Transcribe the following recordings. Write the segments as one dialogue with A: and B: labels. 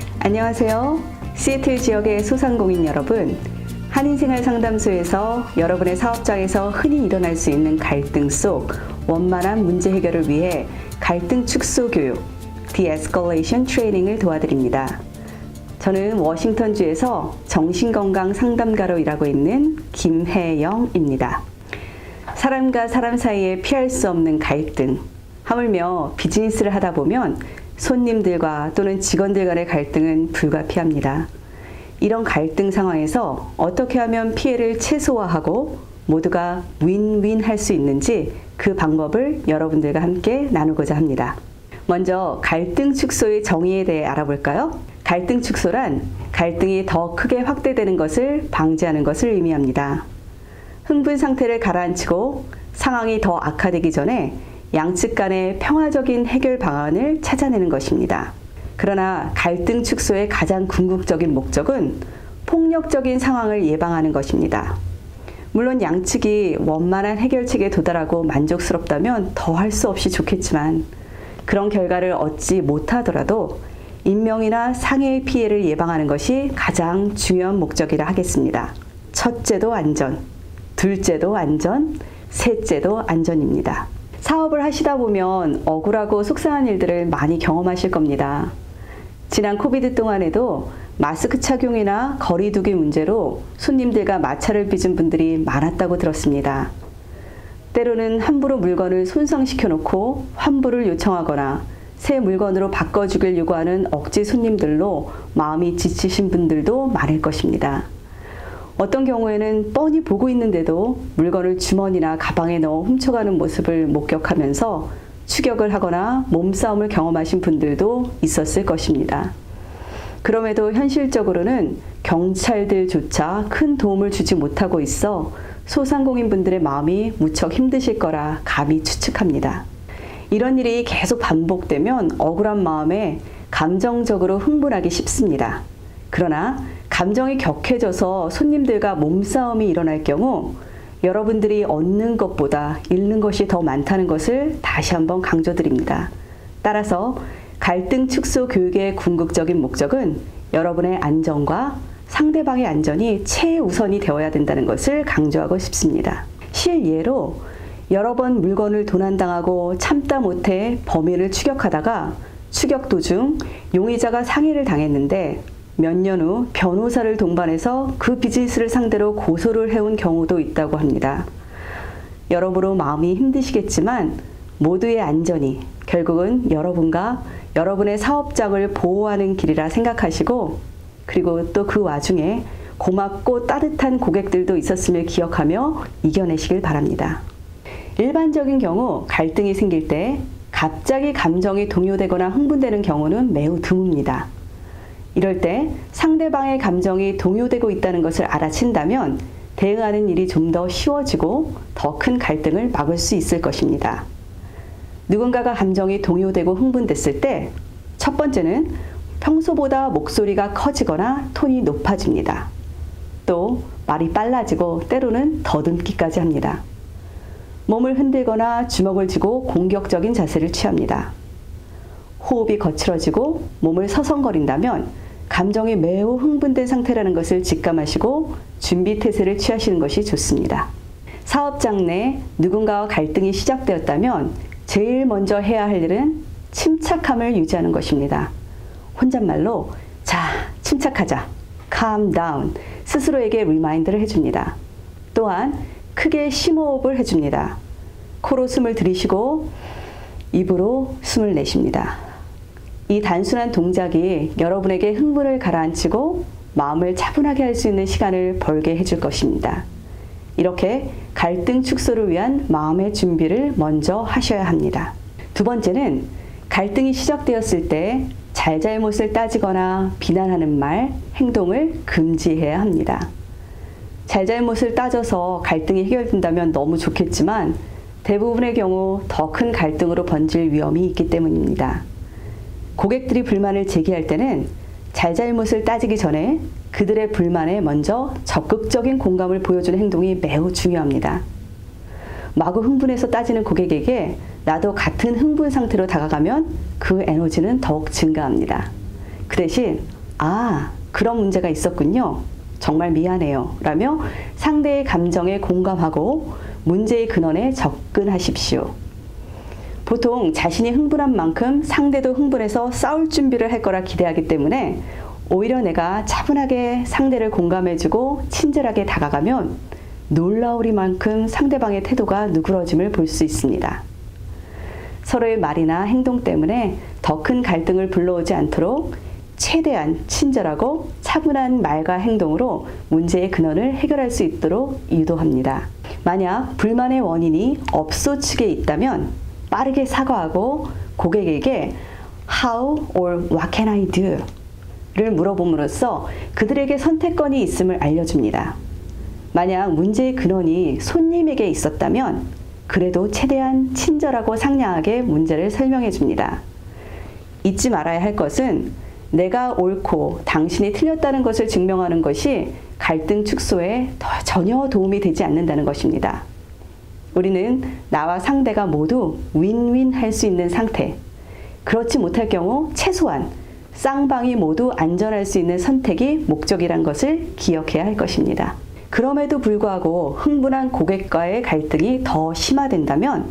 A: 안녕하세요. 시애틀 지역의 소상공인 여러분. 한인생활상담소에서 여러분의 사업장에서 흔히 일어날 수 있는 갈등 속 원만한 문제 해결을 위해 갈등 축소 교육, De-escalation 트레이닝을 도와드립니다. 저는 워싱턴주에서 정신건강 상담가로 일하고 있는 김혜영입니다. 사람과 사람 사이에 피할 수 없는 갈등, 하물며 비즈니스를 하다 보면 손님들과 또는 직원들 간의 갈등은 불가피합니다. 이런 갈등 상황에서 어떻게 하면 피해를 최소화하고 모두가 윈윈 할 수 있는지 그 방법을 여러분들과 함께 나누고자 합니다. 먼저 갈등 축소의 정의에 대해 알아볼까요? 갈등 축소란 갈등이 더 크게 확대되는 것을 방지하는 것을 의미합니다. 흥분 상태를 가라앉히고 상황이 더 악화되기 전에 양측 간의 평화적인 해결 방안을 찾아내는 것입니다. 그러나 갈등 축소의 가장 궁극적인 목적은 폭력적인 상황을 예방하는 것입니다. 물론 양측이 원만한 해결책에 도달하고 만족스럽다면 더 할 수 없이 좋겠지만 그런 결과를 얻지 못하더라도 인명이나 상해의 피해를 예방하는 것이 가장 중요한 목적이라 하겠습니다. 첫째도 안전, 둘째도 안전, 셋째도 안전입니다. 사업을 하시다 보면 억울하고 속상한 일들을 많이 경험하실 겁니다. 지난 코비드 동안에도 마스크 착용이나 거리 두기 문제로 손님들과 마찰을 빚은 분들이 많았다고 들었습니다. 때로는 함부로 물건을 손상시켜 놓고 환불을 요청하거나 새 물건으로 바꿔주길 요구하는 억지 손님들로 마음이 지치신 분들도 많을 것입니다. 어떤 경우에는 뻔히 보고 있는데도 물건을 주머니나 가방에 넣어 훔쳐가는 모습을 목격하면서 추격을 하거나 몸싸움을 경험하신 분들도 있었을 것입니다. 그럼에도 현실적으로는 경찰들조차 큰 도움을 주지 못하고 있어 소상공인 분들의 마음이 무척 힘드실 거라 감히 추측합니다. 이런 일이 계속 반복되면 억울한 마음에 감정적으로 흥분하기 쉽습니다. 그러나 감정이 격해져서 손님들과 몸싸움이 일어날 경우 여러분들이 얻는 것보다 잃는 것이 더 많다는 것을 다시 한번 강조드립니다. 따라서 갈등 축소 교육의 궁극적인 목적은 여러분의 안전과 상대방의 안전이 최우선이 되어야 된다는 것을 강조하고 싶습니다. 실예로 여러 번 물건을 도난당하고 참다 못해 범인을 추격하다가 추격 도중 용의자가 상해를 당했는데 몇 년 후 변호사를 동반해서 그 비즈니스를 상대로 고소를 해온 경우도 있다고 합니다. 여러모로 마음이 힘드시겠지만 모두의 안전이 결국은 여러분과 여러분의 사업장을 보호하는 길이라 생각하시고 그리고 또 그 와중에 고맙고 따뜻한 고객들도 있었음을 기억하며 이겨내시길 바랍니다. 일반적인 경우 갈등이 생길 때 갑자기 감정이 동요되거나 흥분되는 경우는 매우 드뭅니다. 이럴 때 상대방의 감정이 동요되고 있다는 것을 알아챈다면 대응하는 일이 좀 더 쉬워지고 더 큰 갈등을 막을 수 있을 것입니다. 누군가가 감정이 동요되고 흥분됐을 때 첫 번째는 평소보다 목소리가 커지거나 톤이 높아집니다. 또 말이 빨라지고 때로는 더듬기까지 합니다. 몸을 흔들거나 주먹을 쥐고 공격적인 자세를 취합니다. 호흡이 거칠어지고 몸을 서성거린다면 감정이 매우 흥분된 상태라는 것을 직감하시고 준비 태세를 취하시는 것이 좋습니다. 사업장 내 누군가와 갈등이 시작되었다면 제일 먼저 해야 할 일은 침착함을 유지하는 것입니다. 혼잣말로 자, 침착하자, calm down 스스로에게 리마인드를 해줍니다. 또한 크게 심호흡을 해줍니다. 코로 숨을 들이쉬고 입으로 숨을 내쉽니다. 이 단순한 동작이 여러분에게 흥분을 가라앉히고 마음을 차분하게 할 수 있는 시간을 벌게 해줄 것입니다. 이렇게 갈등 축소를 위한 마음의 준비를 먼저 하셔야 합니다. 두 번째는 갈등이 시작되었을 때 잘잘못을 따지거나 비난하는 말, 행동을 금지해야 합니다. 잘잘못을 따져서 갈등이 해결된다면 너무 좋겠지만 대부분의 경우 더 큰 갈등으로 번질 위험이 있기 때문입니다. 고객들이 불만을 제기할 때는 잘잘못을 따지기 전에 그들의 불만에 먼저 적극적인 공감을 보여주는 행동이 매우 중요합니다. 마구 흥분해서 따지는 고객에게 나도 같은 흥분 상태로 다가가면 그 에너지는 더욱 증가합니다. 그 대신 그런 문제가 있었군요. 정말 미안해요. 라며 상대의 감정에 공감하고 문제의 근원에 접근하십시오. 보통 자신이 흥분한 만큼 상대도 흥분해서 싸울 준비를 할 거라 기대하기 때문에 오히려 내가 차분하게 상대를 공감해주고 친절하게 다가가면 놀라우리만큼 상대방의 태도가 누그러짐을 볼 수 있습니다. 서로의 말이나 행동 때문에 더 큰 갈등을 불러오지 않도록 최대한 친절하고 차분한 말과 행동으로 문제의 근원을 해결할 수 있도록 유도합니다. 만약 불만의 원인이 업소 측에 있다면 빠르게 사과하고 고객에게 How or what can I do? 를 물어봄으로써 그들에게 선택권이 있음을 알려줍니다. 만약 문제의 근원이 손님에게 있었다면 그래도 최대한 친절하고 상냥하게 문제를 설명해 줍니다. 잊지 말아야 할 것은 내가 옳고 당신이 틀렸다는 것을 증명하는 것이 갈등 축소에 전혀 도움이 되지 않는다는 것입니다. 우리는 나와 상대가 모두 윈윈 할 수 있는 상태, 그렇지 못할 경우 최소한 쌍방이 모두 안전할 수 있는 선택이 목적이란 것을 기억해야 할 것입니다. 그럼에도 불구하고 흥분한 고객과의 갈등이 더 심화된다면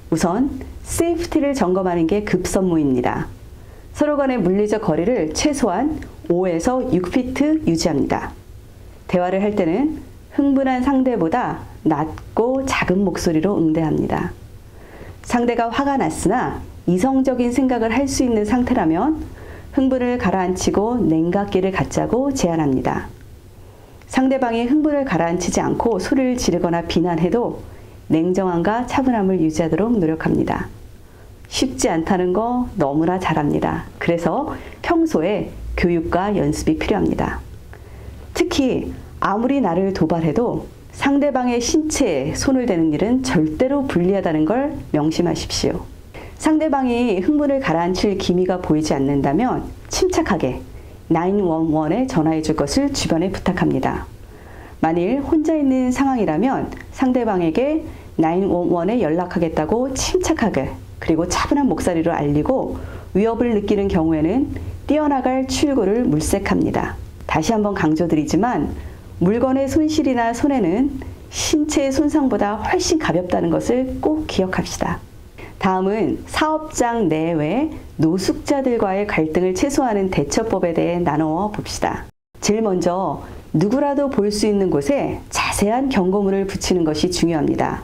A: 우선 세이프티를 점검하는 게 급선무입니다. 서로 간의 물리적 거리를 최소한 5에서 6피트 유지합니다. 대화를 할 때는 흥분한 상대보다 낮고 작은 목소리로 응대합니다. 상대가 화가 났으나 이성적인 생각을 할 수 있는 상태라면 흥분을 가라앉히고 냉각기를 갖자고 제안합니다. 상대방이 흥분을 가라앉히지 않고 소리를 지르거나 비난해도 냉정함과 차분함을 유지하도록 노력합니다. 쉽지 않다는 거 너무나 잘합니다. 그래서 평소에 교육과 연습이 필요합니다. 특히 아무리 나를 도발해도 상대방의 신체에 손을 대는 일은 절대로 불리하다는 걸 명심하십시오. 상대방이 흥분을 가라앉힐 기미가 보이지 않는다면 침착하게 911에 전화해 줄 것을 주변에 부탁합니다. 만일 혼자 있는 상황이라면 상대방에게 911에 연락하겠다고 침착하게 그리고 차분한 목소리로 알리고 위협을 느끼는 경우에는 뛰어나갈 출구를 물색합니다. 다시 한번 강조드리지만 물건의 손실이나 손해는 신체의 손상보다 훨씬 가볍다는 것을 꼭 기억합시다. 다음은 사업장 내외 노숙자들과의 갈등을 최소화하는 대처법에 대해 나누어 봅시다. 제일 먼저 누구라도 볼 수 있는 곳에 자세한 경고문을 붙이는 것이 중요합니다.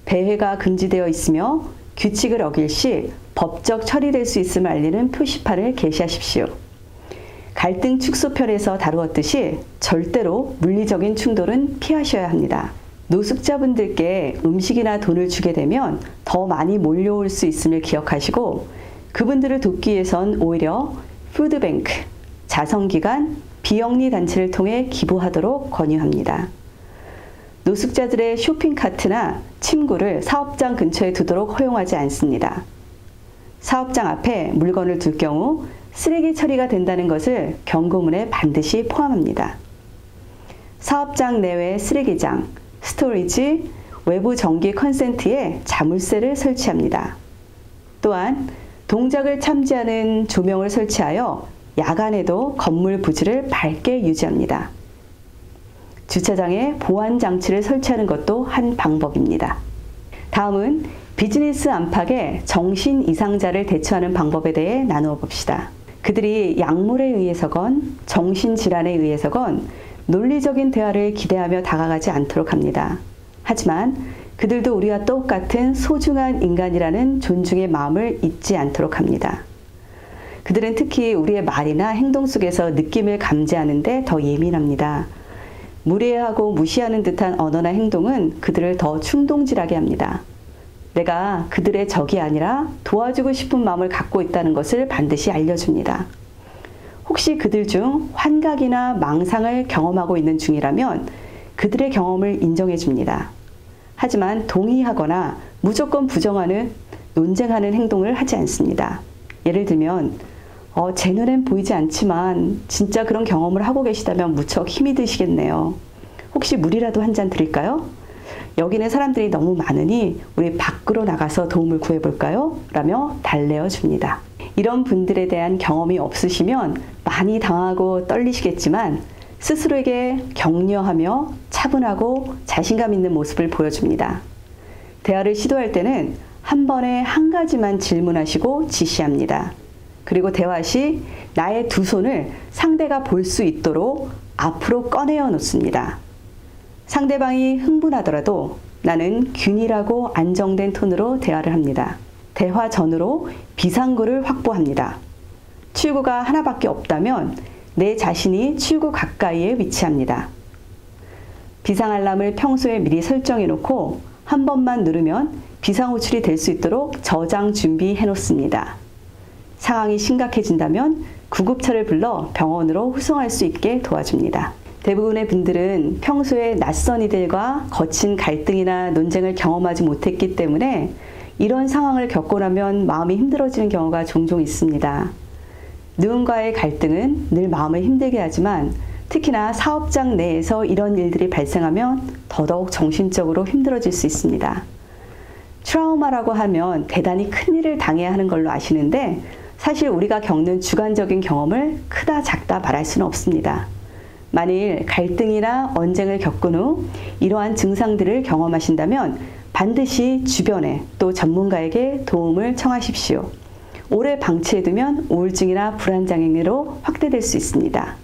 A: 배회가 금지되어 있으며 규칙을 어길 시 법적 처리될 수 있음을 알리는 표시판을 게시하십시오. 갈등 축소편에서 다루었듯이 절대로 물리적인 충돌은 피하셔야 합니다. 노숙자분들께 음식이나 돈을 주게 되면 더 많이 몰려올 수 있음을 기억하시고 그분들을 돕기 위해선 오히려 푸드뱅크, 자선기관, 비영리 단체를 통해 기부하도록 권유합니다. 노숙자들의 쇼핑카트나 침구를 사업장 근처에 두도록 허용하지 않습니다. 사업장 앞에 물건을 둘 경우 쓰레기 처리가 된다는 것을 경고문에 반드시 포함합니다. 사업장 내외 쓰레기장, 스토리지, 외부 전기 컨센트에 자물쇠를 설치합니다. 또한 동작을 참지하는 조명을 설치하여 야간에도 건물 부지를 밝게 유지합니다. 주차장에 보안 장치를 설치하는 것도 한 방법입니다. 다음은 비즈니스 안팎의 정신 이상자를 대처하는 방법에 대해 나누어 봅시다. 그들이 약물에 의해서건 정신질환에 의해서건 논리적인 대화를 기대하며 다가가지 않도록 합니다. 하지만 그들도 우리와 똑같은 소중한 인간이라는 존중의 마음을 잊지 않도록 합니다. 그들은 특히 우리의 말이나 행동 속에서 느낌을 감지하는 데 더 예민합니다. 무례하고 무시하는 듯한 언어나 행동은 그들을 더 충동질하게 합니다. 내가 그들의 적이 아니라 도와주고 싶은 마음을 갖고 있다는 것을 반드시 알려줍니다. 혹시 그들 중 환각이나 망상을 경험하고 있는 중이라면 그들의 경험을 인정해 줍니다. 하지만 동의하거나 무조건 부정하는, 논쟁하는 행동을 하지 않습니다. 예를 들면 제 눈엔 보이지 않지만 진짜 그런 경험을 하고 계시다면 무척 힘이 드시겠네요. 혹시 물이라도 한 잔 드릴까요? 여기는 사람들이 너무 많으니 우리 밖으로 나가서 도움을 구해볼까요? 라며 달래어 줍니다. 이런 분들에 대한 경험이 없으시면 많이 당하고 떨리시겠지만 스스로에게 격려하며 차분하고 자신감 있는 모습을 보여줍니다. 대화를 시도할 때는 한 번에 한 가지만 질문하시고 지시합니다. 그리고 대화 시 나의 두 손을 상대가 볼 수 있도록 앞으로 꺼내어 놓습니다. 상대방이 흥분하더라도 나는 균일하고 안정된 톤으로 대화를 합니다. 대화 전후로 비상구를 확보합니다. 출구가 하나밖에 없다면 내 자신이 출구 가까이에 위치합니다. 비상 알람을 평소에 미리 설정해 놓고 한 번만 누르면 비상 호출이 될 수 있도록 저장 준비해 놓습니다. 상황이 심각해진다면 구급차를 불러 병원으로 후송할 수 있게 도와줍니다. 대부분의 분들은 평소에 낯선 이들과 거친 갈등이나 논쟁을 경험하지 못했기 때문에 이런 상황을 겪고 나면 마음이 힘들어지는 경우가 종종 있습니다. 누군가의 갈등은 늘 마음을 힘들게 하지만 특히나 사업장 내에서 이런 일들이 발생하면 더더욱 정신적으로 힘들어질 수 있습니다. 트라우마라고 하면 대단히 큰 일을 당해야 하는 걸로 아시는데 사실 우리가 겪는 주관적인 경험을 크다 작다 말할 수는 없습니다. 만일 갈등이나 언쟁을 겪은 후 이러한 증상들을 경험하신다면 반드시 주변에 또 전문가에게 도움을 청하십시오. 오래 방치해두면 우울증이나 불안장애로 확대될 수 있습니다.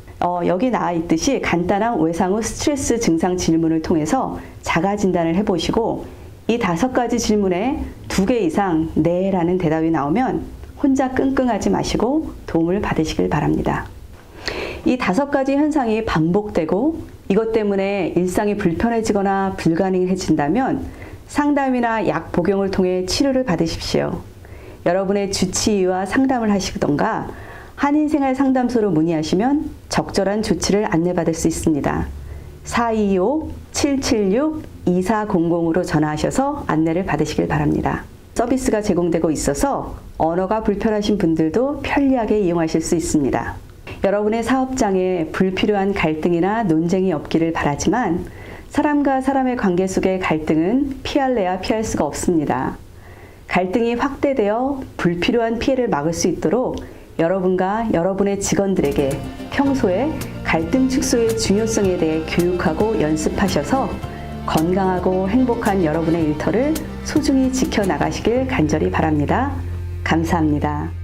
A: 여기 나와 있듯이 간단한 외상 후 스트레스 증상 질문을 통해서 자가 진단을 해보시고 이 5가지 질문에 2개 이상 네라는 대답이 나오면 혼자 끙끙하지 마시고 도움을 받으시길 바랍니다. 이 5가지 현상이 반복되고 이것 때문에 일상이 불편해지거나 불가능해진다면 상담이나 약 복용을 통해 치료를 받으십시오. 여러분의 주치의와 상담을 하시던가 한인생활상담소로 문의하시면 적절한 조치를 안내받을 수 있습니다. 425-776-2400으로 전화하셔서 안내를 받으시길 바랍니다. 서비스가 제공되고 있어서 언어가 불편하신 분들도 편리하게 이용하실 수 있습니다. 여러분의 사업장에 불필요한 갈등이나 논쟁이 없기를 바라지만 사람과 사람의 관계 속의 갈등은 피할래야 피할 수가 없습니다. 갈등이 확대되어 불필요한 피해를 막을 수 있도록 여러분과 여러분의 직원들에게 평소에 갈등 축소의 중요성에 대해 교육하고 연습하셔서 건강하고 행복한 여러분의 일터를 소중히 지켜나가시길 간절히 바랍니다. 감사합니다.